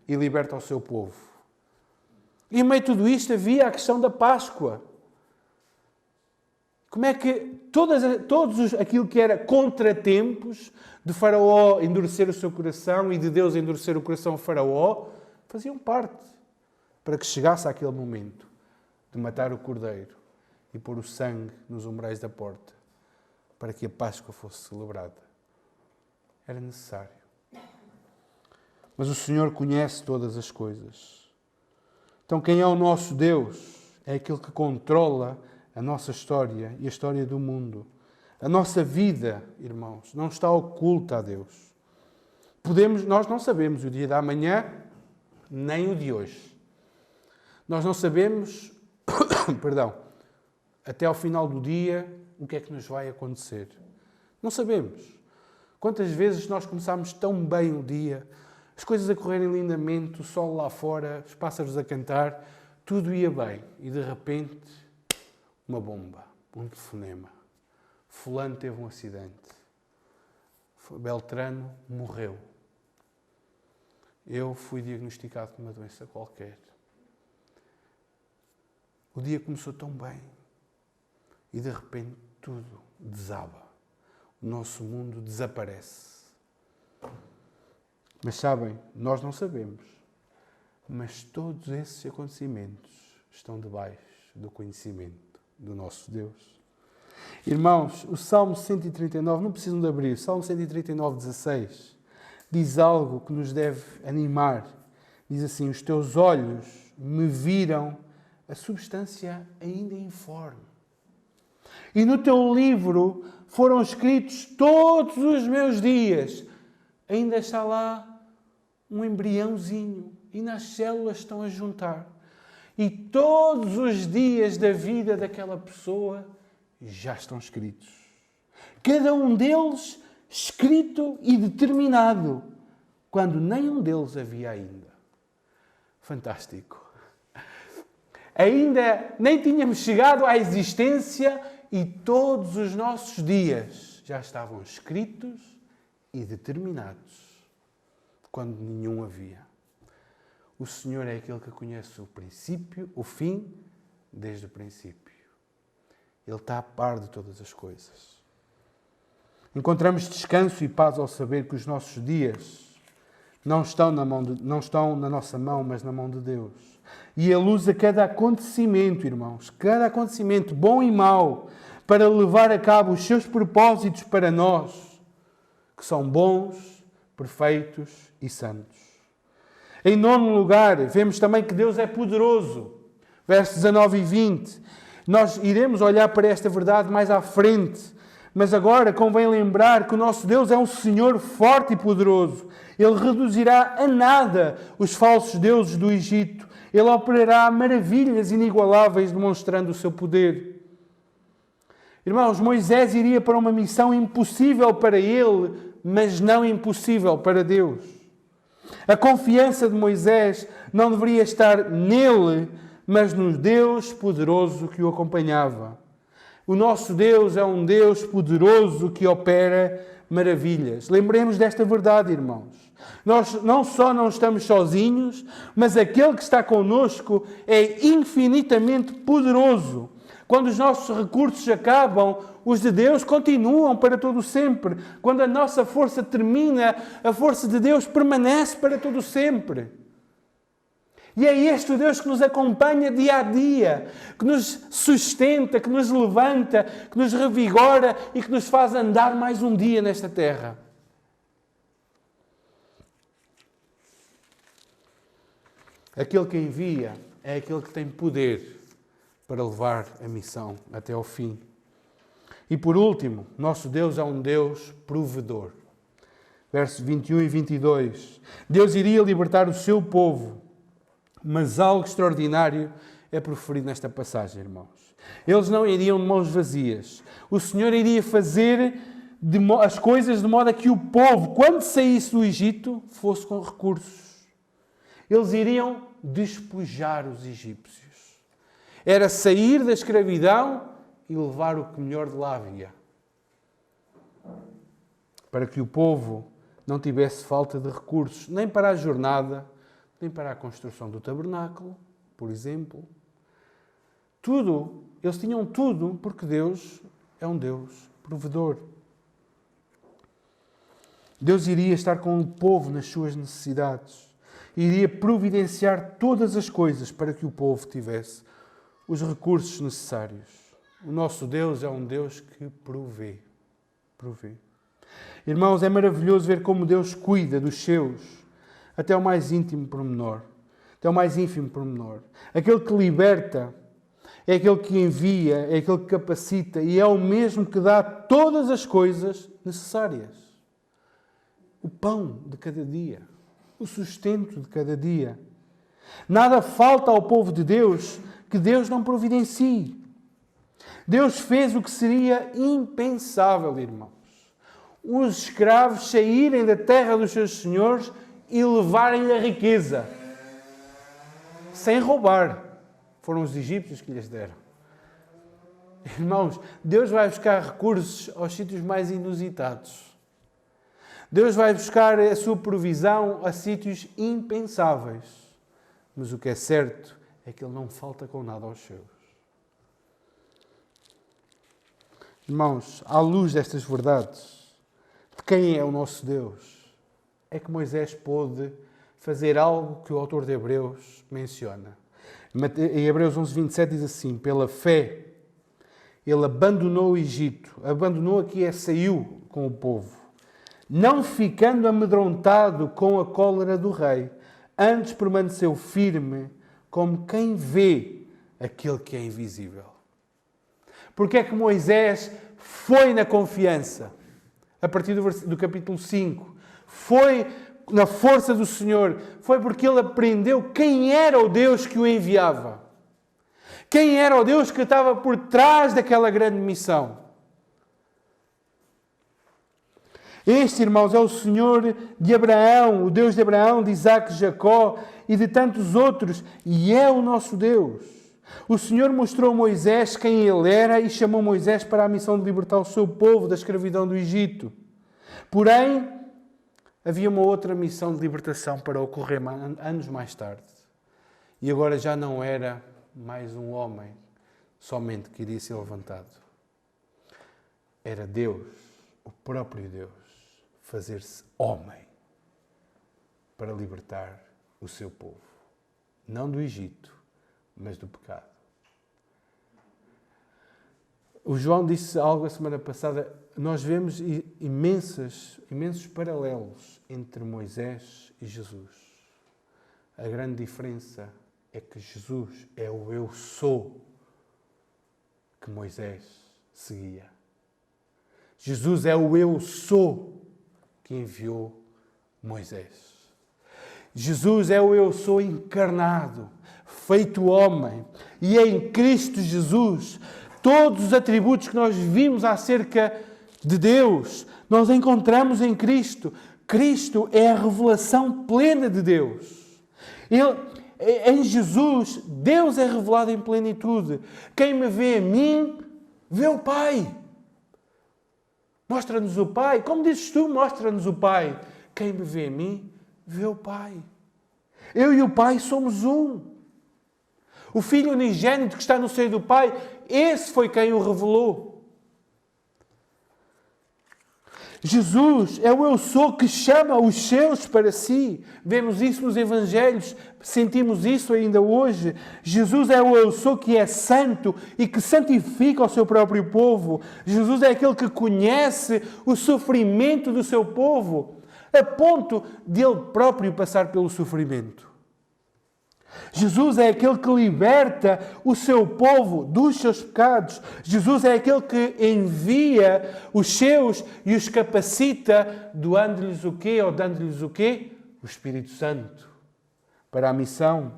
e liberta o seu povo. E em meio de tudo isto havia a questão da Páscoa. Como é que todos aquilo que era contratempos de Faraó endurecer o seu coração e de Deus endurecer o coração de Faraó faziam parte para que chegasse àquele momento de matar o cordeiro e pôr o sangue nos umbrais da porta para que a Páscoa fosse celebrada. Era necessário. Mas o Senhor conhece todas as coisas. Então, quem é o nosso Deus? É aquele que controla a nossa história e a história do mundo. A nossa vida, irmãos, não está oculta a Deus. Nós não sabemos o dia da manhã, nem o de hoje. Nós não sabemos, até ao final do dia, o que é que nos vai acontecer. Não sabemos. Quantas vezes nós começámos tão bem o dia, as coisas a correrem lindamente, o sol lá fora, os pássaros a cantar, tudo ia bem. E de repente, uma bomba, um telefonema. Fulano teve um acidente. Beltrano morreu. Eu fui diagnosticado com uma doença qualquer. O dia começou tão bem. E de repente tudo desaba. O nosso mundo desaparece. Mas sabem, nós não sabemos. Mas todos esses acontecimentos estão debaixo do conhecimento do nosso Deus. Irmãos, o Salmo 139, não precisam de abrir, Salmo 139, 16, diz algo que nos deve animar. Diz assim: os teus olhos me viram a substância ainda informe. E no teu livro foram escritos todos os meus dias. Ainda está lá um embriãozinho. E nas células estão a juntar. E todos os dias da vida daquela pessoa já estão escritos. Cada um deles escrito e determinado, quando nenhum deles havia ainda. Fantástico. Ainda nem tínhamos chegado à existência e todos os nossos dias já estavam escritos e determinados, quando nenhum havia. O Senhor é aquele que conhece o princípio, o fim, desde o princípio. Ele está a par de todas as coisas. Encontramos descanso e paz ao saber que os nossos dias não estão na nossa mão, mas na mão de Deus. E Ele usa cada acontecimento, irmãos, cada acontecimento, bom e mau, para levar a cabo os seus propósitos para nós, que são bons, perfeitos e santos. Em nono lugar, vemos também que Deus é poderoso. Versos 19 e 20. Nós iremos olhar para esta verdade mais à frente. Mas agora convém lembrar que o nosso Deus é um Senhor forte e poderoso. Ele reduzirá a nada os falsos deuses do Egito. Ele operará maravilhas inigualáveis, demonstrando o seu poder. Irmãos, Moisés iria para uma missão impossível para ele, mas não impossível para Deus. A confiança de Moisés não deveria estar nele, mas no Deus poderoso que o acompanhava. O nosso Deus é um Deus poderoso que opera maravilhas. Lembremos desta verdade, irmãos. Nós não só não estamos sozinhos, mas aquele que está connosco é infinitamente poderoso. Quando os nossos recursos acabam, os de Deus continuam para todo sempre. Quando a nossa força termina, a força de Deus permanece para todo sempre. E é este o Deus que nos acompanha dia a dia, que nos sustenta, que nos levanta, que nos revigora e que nos faz andar mais um dia nesta terra. Aquele que envia é aquele que tem poder para levar a missão até ao fim. E por último, nosso Deus é um Deus provedor. Versos 21 e 22. Deus iria libertar o seu povo, mas algo extraordinário é proferido nesta passagem, irmãos. Eles não iriam de mãos vazias. O Senhor iria fazer as coisas de modo a que o povo, quando saísse do Egito, fosse com recursos. Eles iriam despojar os egípcios. Era sair da escravidão e levar o que melhor de lá havia. Para que o povo não tivesse falta de recursos, nem para a jornada, nem para a construção do tabernáculo, por exemplo. Tudo, eles tinham tudo, porque Deus é um Deus provedor. Deus iria estar com o povo nas suas necessidades. Iria providenciar todas as coisas para que o povo tivesse os recursos necessários. O nosso Deus é um Deus que provê. Irmãos, é maravilhoso ver como Deus cuida dos seus, até o mais íntimo pormenor, até o mais ínfimo pormenor. Aquele que liberta, é aquele que envia, é aquele que capacita e é o mesmo que dá todas as coisas necessárias. O pão de cada dia, o sustento de cada dia. Nada falta ao povo de Deus que Deus não providencie. Deus fez o que seria impensável, irmãos. Os escravos saírem da terra dos seus senhores e levarem-lhe a riqueza. Sem roubar. Foram os egípcios que lhes deram. Irmãos, Deus vai buscar recursos aos sítios mais inusitados. Deus vai buscar a sua provisão a sítios impensáveis. Mas o que é certo é que Ele não falta com nada aos seus. Irmãos, à luz destas verdades, de quem é o nosso Deus, é que Moisés pôde fazer algo que o autor de Hebreus menciona. Em Hebreus 11:27 diz assim: pela fé, ele abandonou o Egito. Abandonou aqui saiu com o povo. Não ficando amedrontado com a cólera do rei. antes permaneceu firme como quem vê aquele que é invisível. Porque é que Moisés foi na confiança? A partir do capítulo 5. Foi na força do Senhor. Foi porque ele aprendeu quem era o Deus que o enviava. Quem era o Deus que estava por trás daquela grande missão. Este, irmãos, é o Senhor de Abraão, o Deus de Abraão, de Isaac, de Jacó e de tantos outros. E é o nosso Deus. O Senhor mostrou a Moisés quem ele era e chamou Moisés para a missão de libertar o seu povo da escravidão do Egito. Porém, havia uma outra missão de libertação para ocorrer anos mais tarde. E agora já não era mais um homem somente que iria ser levantado. Era Deus, o próprio Deus, fazer-se homem para libertar o seu povo. Não do Egito, mas do pecado. O João disse algo a semana passada. Nós vemos imensos paralelos entre Moisés e Jesus. A grande diferença é que Jesus é o eu sou que Moisés seguia. Jesus é o eu sou que enviou Moisés. Jesus é o eu sou encarnado, feito homem. E em Cristo Jesus, todos os atributos que nós vimos acerca de Deus, nós encontramos em Cristo. Cristo é a revelação plena de Deus. Em Jesus, Deus é revelado em plenitude. Quem me vê a mim, vê o Pai. Mostra-nos o Pai. Como dizes tu, mostra-nos o Pai. Quem me vê a mim, vê o Pai. Eu e o Pai somos um. O Filho unigênito que está no seio do Pai, esse foi quem o revelou. Jesus é o eu sou que chama os seus para si. Vemos isso nos Evangelhos, sentimos isso ainda hoje. Jesus é o eu sou que é santo e que santifica o seu próprio povo. Jesus é aquele que conhece o sofrimento do seu povo, a ponto de ele próprio passar pelo sofrimento. Jesus é aquele que liberta o seu povo dos seus pecados. Jesus é aquele que envia os seus e os capacita, doando-lhes o quê? Ou dando-lhes o quê? O Espírito Santo para a missão.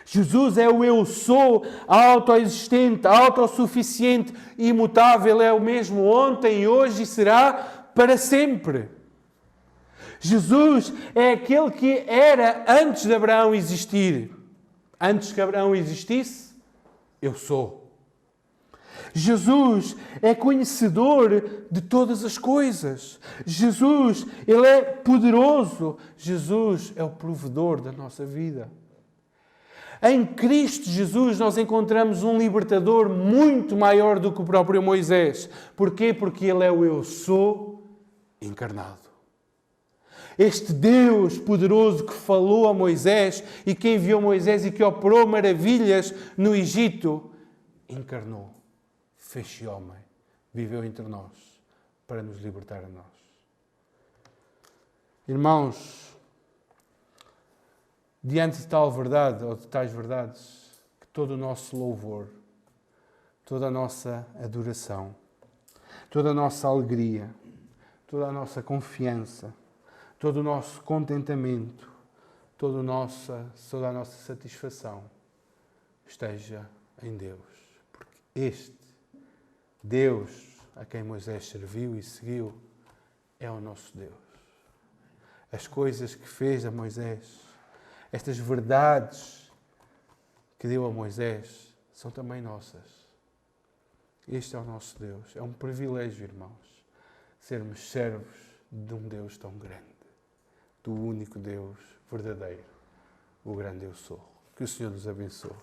Jesus é o eu sou, autoexistente, autossuficiente, imutável, é o mesmo ontem, hoje e será para sempre. Jesus é aquele que era antes de Abraão existir. Antes que Abraão existisse, eu sou. Jesus é conhecedor de todas as coisas. Jesus, Ele é poderoso. Jesus é o provedor da nossa vida. Em Cristo Jesus nós encontramos um libertador muito maior do que o próprio Moisés. Porquê? Porque Ele é o eu sou encarnado. Este Deus poderoso que falou a Moisés e que enviou Moisés e que operou maravilhas no Egito, encarnou, fez-se homem, viveu entre nós para nos libertar a nós. Irmãos, diante de tal verdade ou de tais verdades, que todo o nosso louvor, toda a nossa adoração, toda a nossa alegria, toda a nossa confiança, todo o nosso contentamento, toda a nossa satisfação esteja em Deus. Porque este Deus a quem Moisés serviu e seguiu é o nosso Deus. As coisas que fez a Moisés, estas verdades que deu a Moisés, são também nossas. Este é o nosso Deus. É um privilégio, irmãos, sermos servos de um Deus tão grande. Do único Deus verdadeiro, o grande eu sou. Que o Senhor nos abençoe.